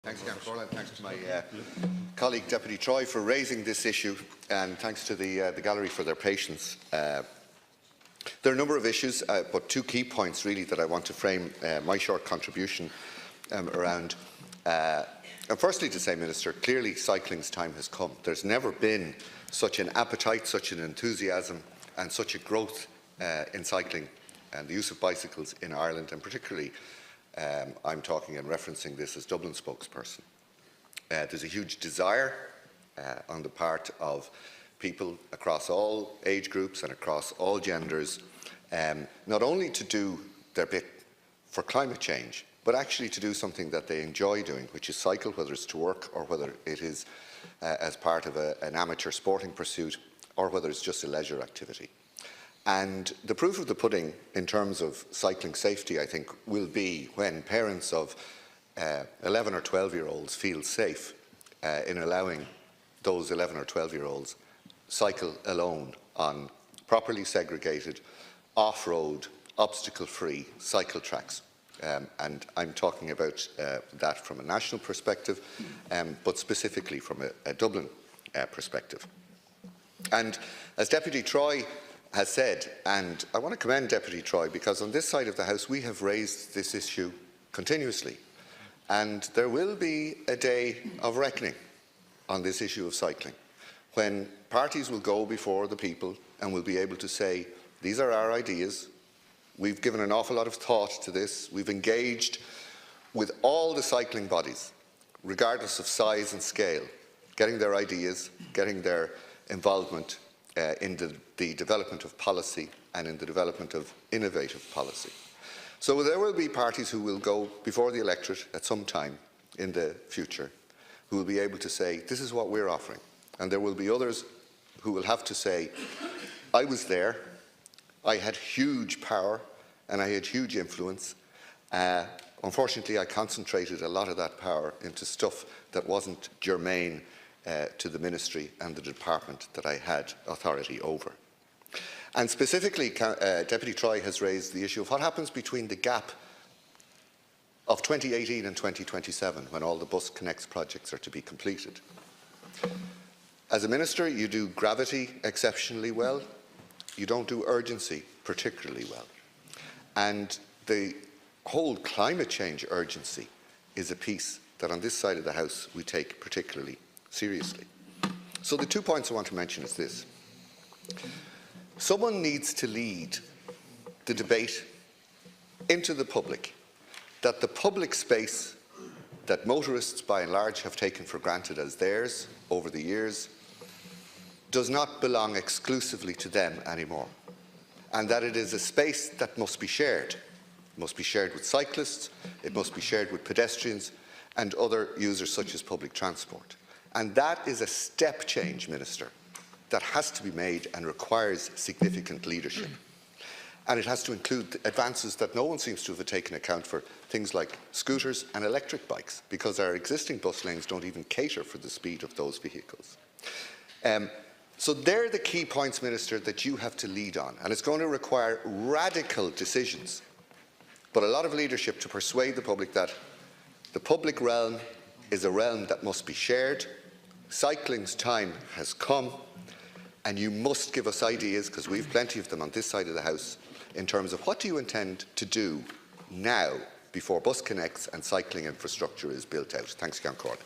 Thanks, Councillor Corlin. Thanks to my colleague Deputy Troy for raising this issue, and thanks to the gallery for their patience. There are a number of issues, but two key points really that I want to frame my short contribution around. And firstly to say, Minister, clearly cycling's time has come. There's never been such an appetite, such an enthusiasm and such a growth in cycling and the use of bicycles in Ireland, and particularly I'm talking and referencing this as Dublin spokesperson. There's a huge desire on the part of people across all age groups and across all genders, not only to do their bit for climate change, but actually to do something that they enjoy doing, which is cycle, whether it's to work or whether it is as part of an amateur sporting pursuit or whether it's just a leisure activity. And the proof of the pudding in terms of cycling safety, I think, will be when parents of 11 or 12-year-olds feel safe in allowing those 11 or 12-year-olds cycle alone on properly segregated, off-road, obstacle-free cycle tracks. And I'm talking about that from a national perspective, but specifically from a Dublin perspective. And as Deputy Troy has said, and I want to commend Deputy Troy, because on this side of the House we have raised this issue continuously, and there will be a day of reckoning on this issue of cycling, when parties will go before the people and will be able to say, these are our ideas, we've given an awful lot of thought to this, we've engaged with all the cycling bodies, regardless of size and scale, getting their ideas, getting their involvement in the development of policy and in the development of innovative policy. So there will be parties who will go before the electorate at some time in the future who will be able to say, this is what we're offering. And there will be others who will have to say, I was there, I had huge power and I had huge influence. Unfortunately, I concentrated a lot of that power into stuff that wasn't germane to the ministry and the department that I had authority over. And specifically, Deputy Troy has raised the issue of what happens between the gap of 2018 and 2027, when all the Bus Connects projects are to be completed. As a minister, you do gravity exceptionally well. You don't do urgency particularly well. And the whole climate change urgency is a piece that on this side of the House we take particularly seriously. So the 2 points I want to mention is this. Someone needs to lead the debate into the public that the public space that motorists by and large have taken for granted as theirs over the years does not belong exclusively to them anymore, and that it is a space that must be shared. It must be shared with cyclists, it must be shared with pedestrians and other users such as public transport. And that is a step change, Minister, that has to be made and requires significant leadership. And it has to include advances that no one seems to have taken account for, things like scooters and electric bikes, because our existing bus lanes don't even cater for the speed of those vehicles. So they're the key points, Minister, that you have to lead on. And it's going to require radical decisions, but a lot of leadership to persuade the public that the public realm is a realm that must be shared. Cycling's time has come, and you must give us ideas, because we've plenty of them on this side of the House, in terms of what do you intend to do now before Bus Connects and cycling infrastructure is built out. Thanks, Councillor Corlin.